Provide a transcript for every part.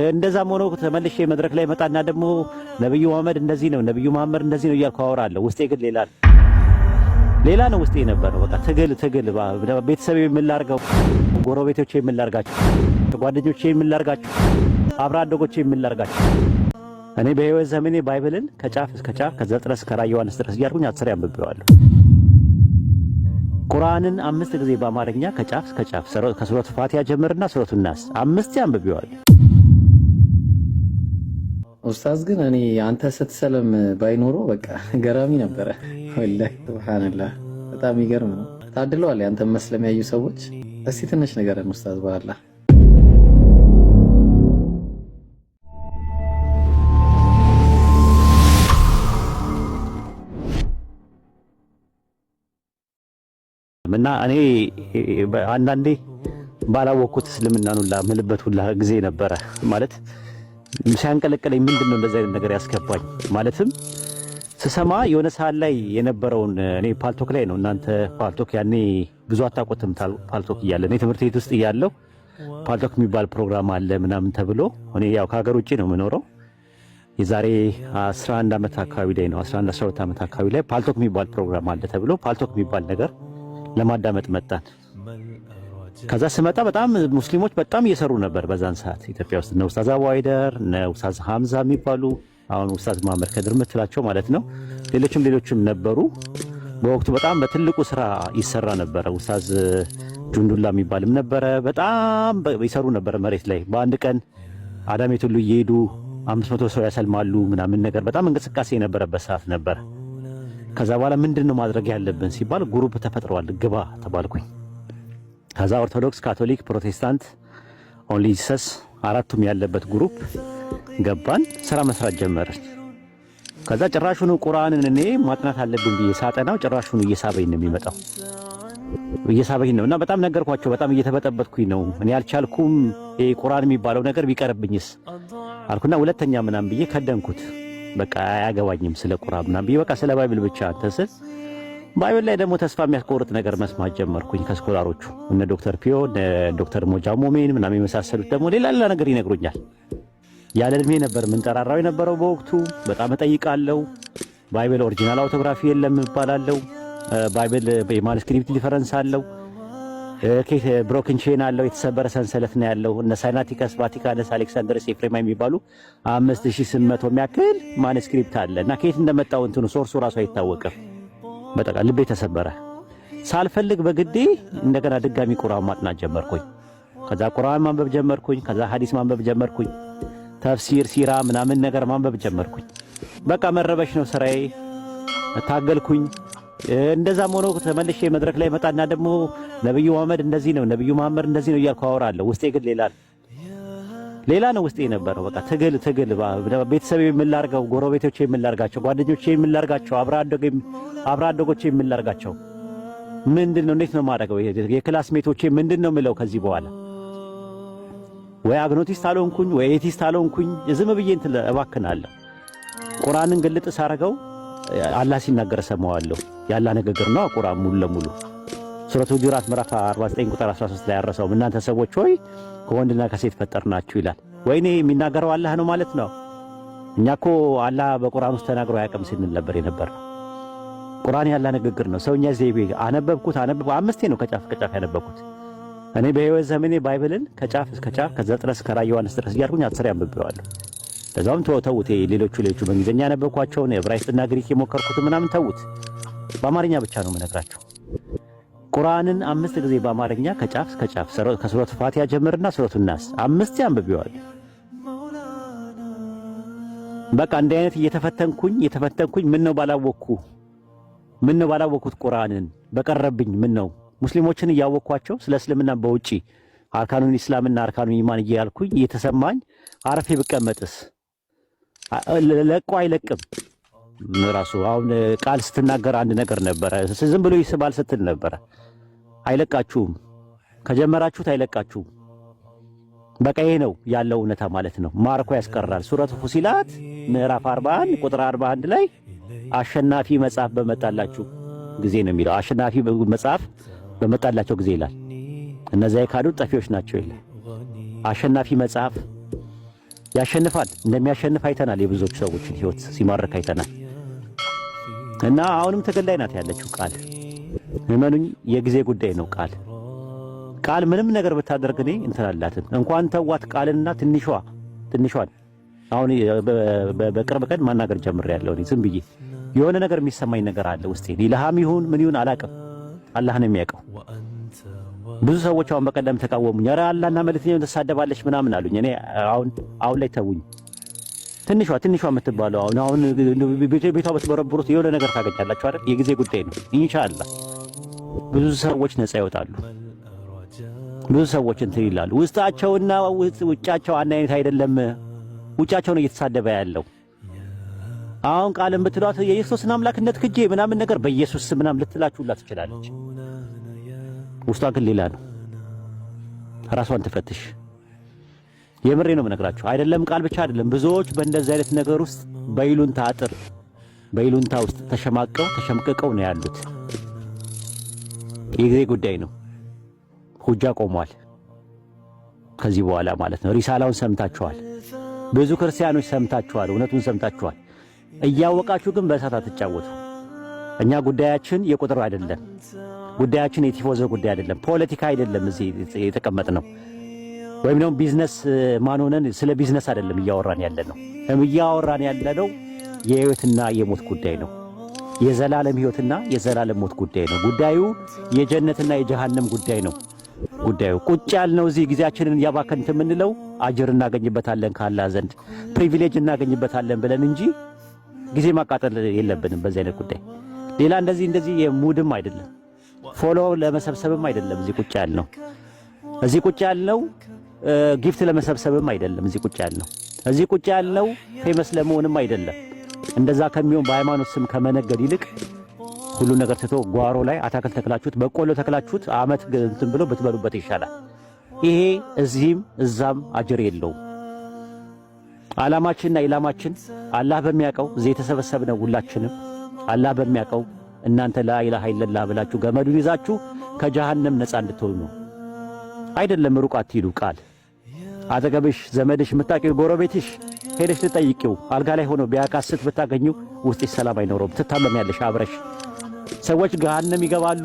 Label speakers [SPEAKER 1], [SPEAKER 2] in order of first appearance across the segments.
[SPEAKER 1] እንደዛም ሆኖ ተመልሼ መድረክ ላይ መጣና ደግሞ ነብዩ መሐመድ እንደዚህ ነው ነብዩ መሐመድ እንደዚህ ነው እያልኩ አወራለሁ። ውስጤ ግን ሌላ ነው ውስጤ የነበረው። በቃ ትግል ቤተሰቤ ምን ላርገው፣ ጎረቤቶቼ ምን ላርጋቸው፣ ጓደኞቼ ምን ላርጋቸው፣ አብራ አደጎቼ ምን ላርጋቸው። እኔ በህይወት ዘመኔ ባይብልን ከጫፍ እስከ ጫፍ ከዘፍጥረት እስከ ራዕየ ዮሐንስ ድረስ እያልኩኝ 10 አንብቤዋለሁ። ቁርአንን 5 ጊዜ በአማርኛ ከጫፍ እስከ ጫፍ ከሱረቱ ፋቲሃ ጀምርና ሱረቱ ናስ 5 አንብቤዋለሁ።
[SPEAKER 2] ኡስታዝ ግን እኔ አንተ ስትሰለም ባይኖሮ በቃ ገራሚ ነበረ። ወላሂ ሱብሃንአላህ በጣም ይገርም ነው። ታድለዋል አንተ መስለም ያዩ ሰዎች። እስቲ ትንሽ ነገርን ኡስታዝ በአላህ
[SPEAKER 1] እና እኔ አንዳንዴ ባላወቅኩት እስልምናን ሁላ ምልበት ሁላ ጊዜ ነበረ ማለት ሲያንቀለቀለኝ ምንድነው እንደዚህ አይነት ነገር ያስገባኝ ማለትም ስሰማ የሆነ ሰዓት ላይ የነበረውን እኔ ፓልቶክ ላይ ነው። እናንተ ፓልቶክ ያኔ ብዙ አታውቁትም። ፓልቶክ እያለ እኔ ትምህርት ቤት ውስጥ እያለሁ ፓልቶክ የሚባል ፕሮግራም አለ ምናምን ተብሎ እኔ ያው ከሀገር ውጭ ነው የምኖረው። የዛሬ 11 ዓመት አካባቢ ላይ ነው 11 12 ዓመት አካባቢ ላይ ፓልቶክ የሚባል ፕሮግራም አለ ተብሎ ፓልቶክ የሚባል ነገር ለማዳመጥ መጣን። ከዛ ስመጣ በጣም ሙስሊሞች በጣም እየሰሩ ነበር በዛን ሰዓት ኢትዮጵያ ውስጥ ነው። ኡስታዝ አቡ አይደር ነው፣ ኡስታዝ ሐምዛ የሚባሉ አሁን ኡስታዝ መሐመድ ከድር ምትላቸው ማለት ነው። ሌሎችም ነበሩ። በወቅቱ በጣም በትልቁ ስራ ይሰራ ነበር። ኡስታዝ ጁንዱላ የሚባልም ነበረ። በጣም ይሰሩ ነበር መሬት ላይ። በአንድ ቀን አዳሜት ሁሉ እየሄዱ 500 ሰው ያሰልማሉ ምናምን ነገር በጣም እንቅስቃሴ የነበረበት ሰዓት ነበር። ከዛ በኋላ ምንድነው ማድረግ ያለብን ሲባል ግሩፕ ተፈጥሯል ግባ ተባልኩኝ። ከዛ ኦርቶዶክስ፣ ካቶሊክ፣ ፕሮቴስታንት፣ ኦንሊ ጂሰስ አራቱም ያለበት ግሩፕ ገባን። ስራ መስራት ጀመርን። ከዛ ጭራሹን ቁርአንን እኔ ማጥናት አለብን ብዬ ሳጠናው ጭራሹን እየሳበኝ ነው የሚመጣው እየሳበኝ ነው። እና በጣም ነገርኳቸው። በጣም እየተበጠበጥኩኝ ነው እኔ አልቻልኩም። ቁርአን የሚባለው ነገር ቢቀርብኝስ አልኩና ሁለተኛ ምናምን ብዬ ከደንኩት። በቃ አያገባኝም ስለ ቁርአን ምናምን ብዬ በቃ ስለ ባይብል ብቻ ተስል ባይብል ላይ ደግሞ ተስፋ የሚያስቆርጥ ነገር መስማት ጀመርኩኝ ከስኮላሮቹ እነ ዶክተር ፒዮ እነ ዶክተር ሞጃ ሞሜን ምናምን የመሳሰሉት ደግሞ ሌላ ነገር ይነግሩኛል። ያለ እድሜ ነበር ምንጠራራው የነበረው በወቅቱ። በጣም እጠይቃለሁ። ባይብል ኦሪጂናል አውቶግራፊ የለም እባላለሁ። ባይብል የማኑስክሪፕት ዲፈረንስ አለው። ከየት ብሮክን ቼን አለው፣ የተሰበረ ሰንሰለት ነው ያለው። እነ ሳይናቲከስ፣ ቫቲካንስ፣ አሌክሳንደርስ፣ ኤፍሬማ የሚባሉ 5800 የሚያክል ማኑስክሪፕት አለ እና ከየት እንደመጣው እንትኑ ሶርሱ ራሱ አይታወቅም። በቃ ልቤ ተሰበረ። ሳልፈልግ በግዴ እንደገና ድጋሚ ቁርአን ማጥናት ጀመርኩኝ። ከዛ ቁርአን ማንበብ ጀመርኩኝ። ከዛ ሐዲስ ማንበብ ጀመርኩኝ። ተፍሲር፣ ሲራ ምናምን ነገር ማንበብ ጀመርኩኝ። በቃ መረበሽ ነው ስራዬ። ታገልኩኝ። እንደዛም ሆኖ ተመልሼ መድረክ ላይ መጣና ደግሞ ነብዩ መሐመድ እንደዚህ ነው ነብዩ መሐመድ እንደዚህ ነው እያልኩ አወራለሁ። ውስጤ ግን ሌላ ነው ውስጤ የነበረው። በቃ ትግል ቤተሰቤ ምን ላርገው፣ ጎረቤቶቼ ምን ላርጋቸው፣ ጓደኞቼ ምን ላርጋቸው፣ አብራ አደጎቼ ምን ላርጋቸው። ምንድነው እንዴት ነው ማድረገው? የክላስሜቶቼ ምንድነው ምለው ከዚህ በኋላ ወይ አግኖቲስት አልሆንኩኝ ወይ ኤቲስት አልሆንኩኝ። ዝም ብዬ እንትን እባክናለሁ። ቁርአንን ግልጥ ሳረገው አላህ ሲናገር ሰማዋለሁ። ያላ ንግግር ነው ቁርአን ሙሉ ለሙሉ ሱረቱ ሁጁራት ምዕራፍ 49 ቁጥር 13 ላይ ያረሰው እናንተ ሰዎች ሆይ ከወንድና ከሴት ፈጠርናችሁ ይላል። ወይኔ የሚናገረው አላህ ነው ማለት ነው። እኛ እኮ አላህ በቁርአን ውስጥ ተናግሮ አያውቅም ስንል ነበር የነበረው። ቁርአን ያላ ንግግር ነው። ሰውኛ ዘይቤ አነበብኩት 5 ነው ከጫፍ ከጫፍ ያነበብኩት። እኔ በህይወት ዘመኔ ባይብልን ከጫፍ እስከ ጫፍ ከዘፍጥረት እስከ ራዕየ ዮሐንስ ድረስ እያልኩኝ 10 አንብቤዋለሁ። ለዛውም ተውት ሌሎቹ በእንግሊዝኛ ያነበብኳቸውን ዕብራይስጥና ግሪክ የሞከርኩት ምናምን ተውት። በአማርኛ ብቻ ነው የምነግራቸው። ቁርአንን 5 ጊዜ በአማርኛ ከጫፍ እስከ ጫፍ ከሱረቱ ፋቲሃ ጀምርና ሱረቱ ናስ 5 አንብቤዋለሁ። በቃ እንደ አይነት እየተፈተንኩኝ ምን ነው ባላወቅኩት ቁርአንን በቀረብኝ ምን ነው ሙስሊሞችን እያወቅኳቸው ስለ እስልምና በውጪ አርካኑን ኢስላምና አርካኑን ኢማን እያልኩኝ እየተሰማኝ አረፌ ብቀመጥስ ለቆ አይለቅም። ራሱ አሁን ቃል ስትናገር አንድ ነገር ነበረ፣ ዝም ብሎ ይስባል ስትል ነበረ። አይለቃችሁም፣ ከጀመራችሁት አይለቃችሁም። በቃ ይሄ ነው ያለው እውነታ ማለት ነው። ማርኮ ያስቀራል። ሱረቱ ፉሲላት ምዕራፍ 41 ቁጥር 41 ላይ አሸናፊ መጽሐፍ በመጣላችሁ ጊዜ ነው የሚለው። አሸናፊ መጽሐፍ በመጣላቸው ጊዜ ይላል። እነዚያ የካዱት ጠፊዎች ናቸው ይላል። አሸናፊ መጽሐፍ ያሸንፋል። እንደሚያሸንፍ አይተናል። የብዙዎች ሰዎችን ህይወት ሲማርክ አይተናል። እና አሁንም ትግል ላይ ናት ያለችው ቃል። እመኑኝ የጊዜ ጉዳይ ነው። ቃል ምንም ነገር ብታደርግ እኔ እንትን አላትም። እንኳን ተዋት ቃልና ትንሿን አሁን በቅርብ ቀን ማናገር ጀምሬያለሁ። እኔ ዝም ብዬ የሆነ ነገር የሚሰማኝ ነገር አለ ውስጤ። ኢልሃም ይሁን ምን ይሁን አላቅም፣ አላህ ነው የሚያውቀው። ብዙ ሰዎች አሁን በቀደም ተቃወሙኝ። ኧረ አላህና መልእክተኛውን ተሳደባለች ምናምን አሉኝ። እኔ አሁን ላይ ተውኝ። ትንሿ የምትባለው አሁን ቤቷ በተበረብሩት የሆነ ነገር ታገኛላችሁ አይደል? የጊዜ ጉዳይ ነው ኢንሻአላህ። ብዙ ሰዎች ነፃ ይወጣሉ። ብዙ ሰዎች እንትን ይላሉ። ውስጣቸውና ውጫቸው አንድ አይነት አይደለም። ውጫቸው ነው እየተሳደበ ያለው። አሁን ቃልን ብትሏት የኢየሱስን አምላክነት ክጄ ምናምን ነገር በኢየሱስ ስም ምናምን ልትላችሁላት ትችላለች። ውስጧ ግን ሌላ ነው። ራሷን ትፈትሽ። የምሬ ነው የምነግራችሁ። አይደለም ቃል ብቻ አይደለም። ብዙዎች በእንደዚህ አይነት ነገር ውስጥ በይሉንታ ውስጥ ተሸምቅቀው ነው ያሉት። የጊዜ ጉዳይ ነው። ሁጃ ቆሟል። ከዚህ በኋላ ማለት ነው። ሪሳላውን ሰምታችኋል። ብዙ ክርስቲያኖች ሰምታችኋል። እውነቱን ሰምታችኋል። እያወቃችሁ ግን በእሳት አትጫወቱ። እኛ ጉዳያችን የቁጥር አይደለም። ጉዳያችን የቲፎዞ ጉዳይ አይደለም። ፖለቲካ አይደለም። እዚህ የተቀመጥ ነው ወይም ደግሞ ቢዝነስ ማን ሆነን ስለ ቢዝነስ አይደለም እያወራን ያለነው። እያወራን ያለነው የህይወትና የሞት ጉዳይ ነው። የዘላለም ህይወትና የዘላለም ሞት ጉዳይ ነው። ጉዳዩ የጀነትና የጀሃነም ጉዳይ ነው። ጉዳዩ ቁጭ ያልነው እዚህ ጊዜያችንን ያባከንት የምንለው አጅር እናገኝበታለን ካላህ ዘንድ ፕሪቪሌጅ እናገኝበታለን ብለን እንጂ ጊዜ ማቃጠል የለብንም በዚህ አይነት ጉዳይ። ሌላ እንደዚህ የሙድም አይደለም፣ ፎሎ ለመሰብሰብም አይደለም እዚህ ቁጭ ያልነው። እዚህ ቁጭ ያልነው ጊፍት ለመሰብሰብም አይደለም። እዚህ ቁጭ ያልነው ፌመስ ለመሆንም አይደለም። እንደዛ ከሚሆን በሃይማኖት ስም ከመነገድ ይልቅ ሁሉ ነገር ትቶ ጓሮ ላይ አታክልት ተክላችሁት በቆሎ ተክላችሁት አመት እንትን ብሎ ብትበሉበት ይሻላል። ይሄ እዚህም እዛም አጅር የለውም። ዓላማችንና ኢላማችን አላህ በሚያውቀው እዚህ የተሰበሰብነው ሁላችንም አላህ በሚያውቀው እናንተ ላኢላሃ ኢለላህ ብላችሁ ገመዱን ይዛችሁ ከጀሃነም ነፃ እንድትሆኑ ነው። አይደለም ሩቅ አትሂዱ። ቃል አጠገብሽ ዘመድሽ የምታውቂው ጎረቤትሽ ሄደሽ ልጠይቂው አልጋ ላይ ሆኖ ቢያቃስት ብታገኙ ውስጥሽ ሰላም አይኖረውም። ትታመሚያለሽ አብረሽ። ሰዎች ገሃነም ይገባሉ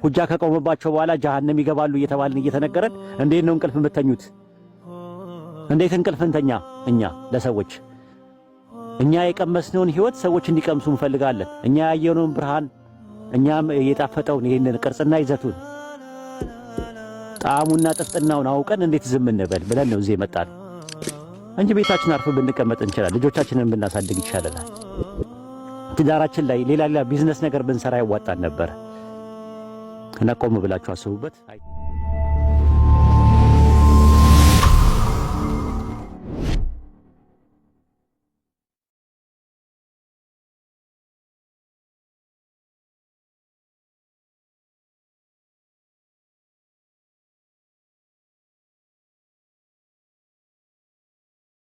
[SPEAKER 1] ሁጃ ከቆመባቸው በኋላ ጀሃነም ይገባሉ እየተባልን እየተነገረን እንዴት ነው እንቅልፍ የምተኙት? እንዴት እንቅልፍ እንተኛ? እኛ ለሰዎች እኛ የቀመስነውን ህይወት ሰዎች እንዲቀምሱ እንፈልጋለን። እኛ ያየነውን ብርሃን እኛም የጣፈጠውን ይሄንን ቅርጽና ይዘቱን ጣዕሙና ጥፍጥናውን አውቀን እንዴት ዝም እንበል ብለን ነው እዚህ የመጣነው እንጂ ቤታችን አርፈን ብንቀመጥ እንችላለን። ልጆቻችንን ብናሳድግ ይቻላል። ትዳራችን ላይ ሌላ ቢዝነስ ነገር ብንሰራ ያዋጣን ነበር። እና ቆም ብላችሁ አስቡበት።